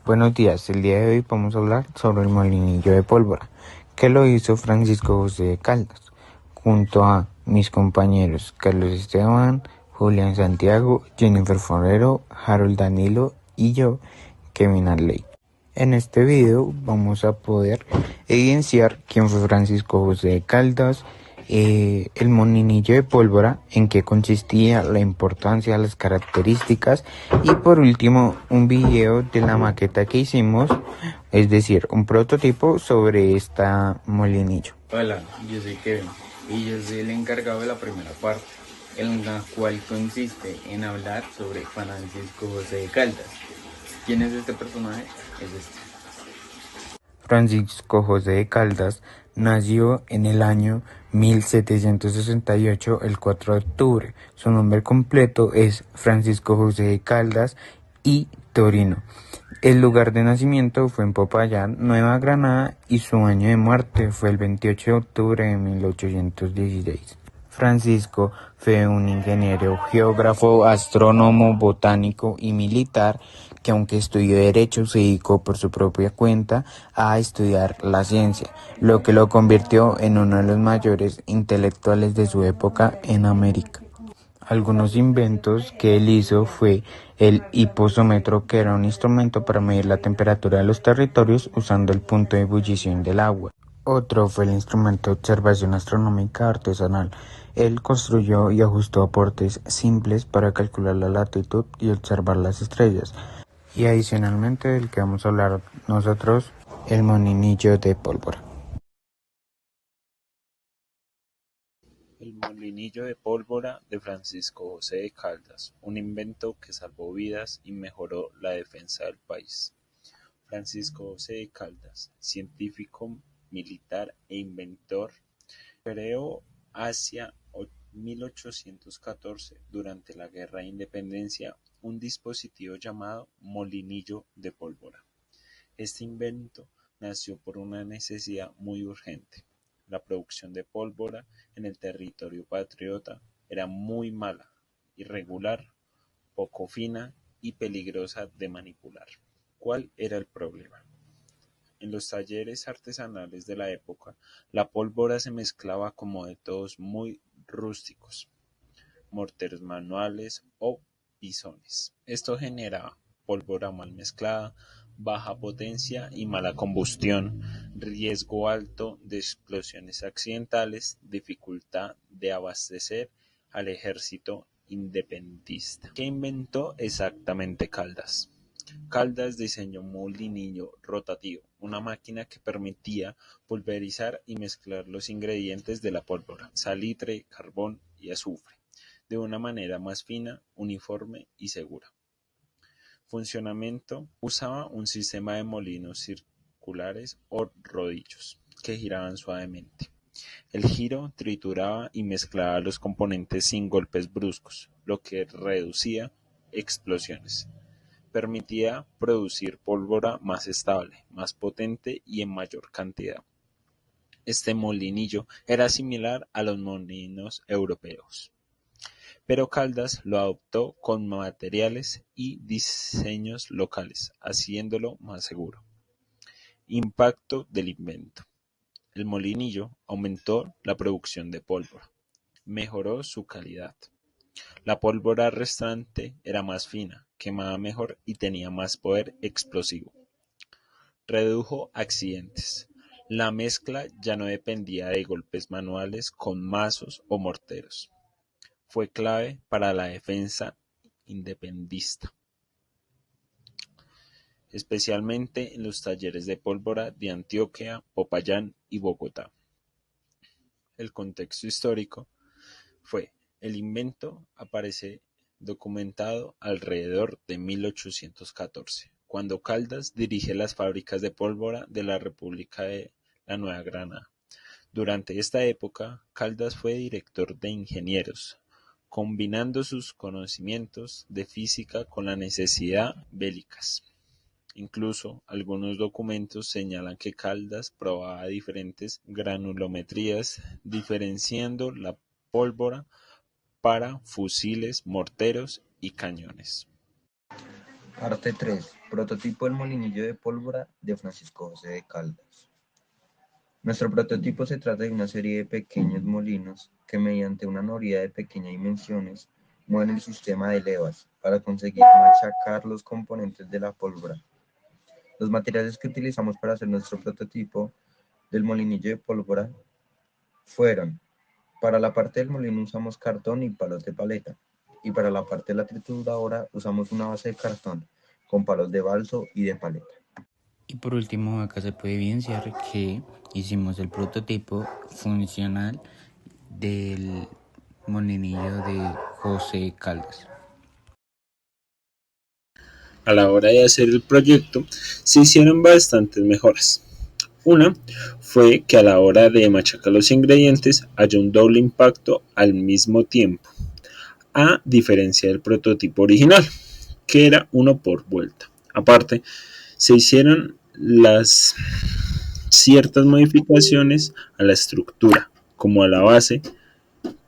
Buenos días, el día de hoy vamos a hablar sobre el molinillo de pólvora, que lo hizo Francisco José de Caldas, junto a mis compañeros Carlos Esteban, Julián Santiago, Jennifer Forero, Harold Danilo y yo, Kevin Arley. En este video vamos a poder evidenciar quién fue Francisco José de Caldas, el molinillo de pólvora, en qué consistía, la importancia, las características y por último un video de la maqueta que hicimos, es decir, un prototipo sobre esta molinillo. Hola, yo soy Kevin y yo soy el encargado de la primera parte, en la cual consiste en hablar sobre Francisco José de Caldas. ¿Quién es este personaje? Es este. Francisco José de Caldas nació en el año 1768, el 4 de octubre. Su nombre completo es Francisco José de Caldas y Torino. El lugar de nacimiento fue en Popayán, Nueva Granada, y su año de muerte fue el 28 de octubre de 1816. Francisco fue un ingeniero, geógrafo, astrónomo, botánico y militar que, aunque estudió Derecho, se dedicó por su propia cuenta a estudiar la ciencia, lo que lo convirtió en uno de los mayores intelectuales de su época en América. Algunos inventos que él hizo fue el hiposómetro, que era un instrumento para medir la temperatura de los territorios usando el punto de ebullición del agua. Otro fue el instrumento de observación astronómica artesanal. Él construyó y ajustó aportes simples para calcular la latitud y observar las estrellas. Y adicionalmente, del que vamos a hablar nosotros, el molinillo de pólvora. El molinillo de pólvora de Francisco José de Caldas, un invento que salvó vidas y mejoró la defensa del país. Francisco José de Caldas, científico, militar e inventor, creó hacia 1814, durante la Guerra de Independencia, un dispositivo llamado molinillo de pólvora. Este invento nació por una necesidad muy urgente. La producción de pólvora en el territorio patriota era muy mala, irregular, poco fina y peligrosa de manipular. ¿Cuál era el problema? En los talleres artesanales de la época, la pólvora se mezclaba con métodos muy rústicos, morteros manuales o pisones. Esto generaba pólvora mal mezclada, baja potencia y mala combustión, riesgo alto de explosiones accidentales, dificultad de abastecer al ejército independentista. ¿Qué inventó exactamente Caldas? Caldas diseñó un molinillo rotativo, una máquina que permitía pulverizar y mezclar los ingredientes de la pólvora, salitre, carbón y azufre, de una manera más fina, uniforme y segura. Funcionamiento: usaba un sistema de molinos circulares o rodillos que giraban suavemente. El giro trituraba y mezclaba los componentes sin golpes bruscos, lo que reducía explosiones. Permitía producir pólvora más estable, más potente y en mayor cantidad. Este molinillo era similar a los molinos europeos, pero Caldas lo adoptó con materiales y diseños locales, haciéndolo más seguro. Impacto del invento: el molinillo aumentó la producción de pólvora, mejoró su calidad. La pólvora restante era más fina, quemaba mejor y tenía más poder explosivo. Redujo accidentes. La mezcla ya no dependía de golpes manuales con mazos o morteros. Fue clave para la defensa independentista, especialmente en los talleres de pólvora de Antioquia, Popayán y Bogotá. El contexto histórico fue: el invento aparece documentado alrededor de 1814, cuando Caldas dirige las fábricas de pólvora de la República de la Nueva Granada. Durante esta época, Caldas fue director de ingenieros, combinando sus conocimientos de física con la necesidad bélicas. Incluso algunos documentos señalan que Caldas probaba diferentes granulometrías, diferenciando la pólvora para fusiles, morteros y cañones. Parte 3. Prototipo del molinillo de pólvora de Francisco José de Caldas. Nuestro prototipo se trata de una serie de pequeños molinos que mediante una noria de pequeñas dimensiones mueven el sistema de levas para conseguir machacar los componentes de la pólvora. Los materiales que utilizamos para hacer nuestro prototipo del molinillo de pólvora fueron: para la parte del molino usamos cartón y palos de paleta, y para la parte de la trituradora usamos una base de cartón con palos de balso y de paleta. Y por último, acá se puede evidenciar que hicimos el prototipo funcional del molinillo de José Caldas. A la hora de hacer el proyecto, se hicieron bastantes mejoras. Una fue que a la hora de machacar los ingredientes haya un doble impacto al mismo tiempo, a diferencia del prototipo original, que era uno por vuelta. Aparte, se hicieron las ciertas modificaciones a la estructura, como a la base,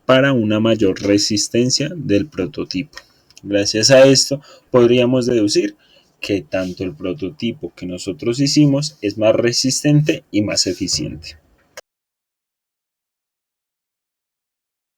para una mayor resistencia del prototipo. Gracias a esto, podríamos deducir que tanto el prototipo que nosotros hicimos es más resistente y más eficiente.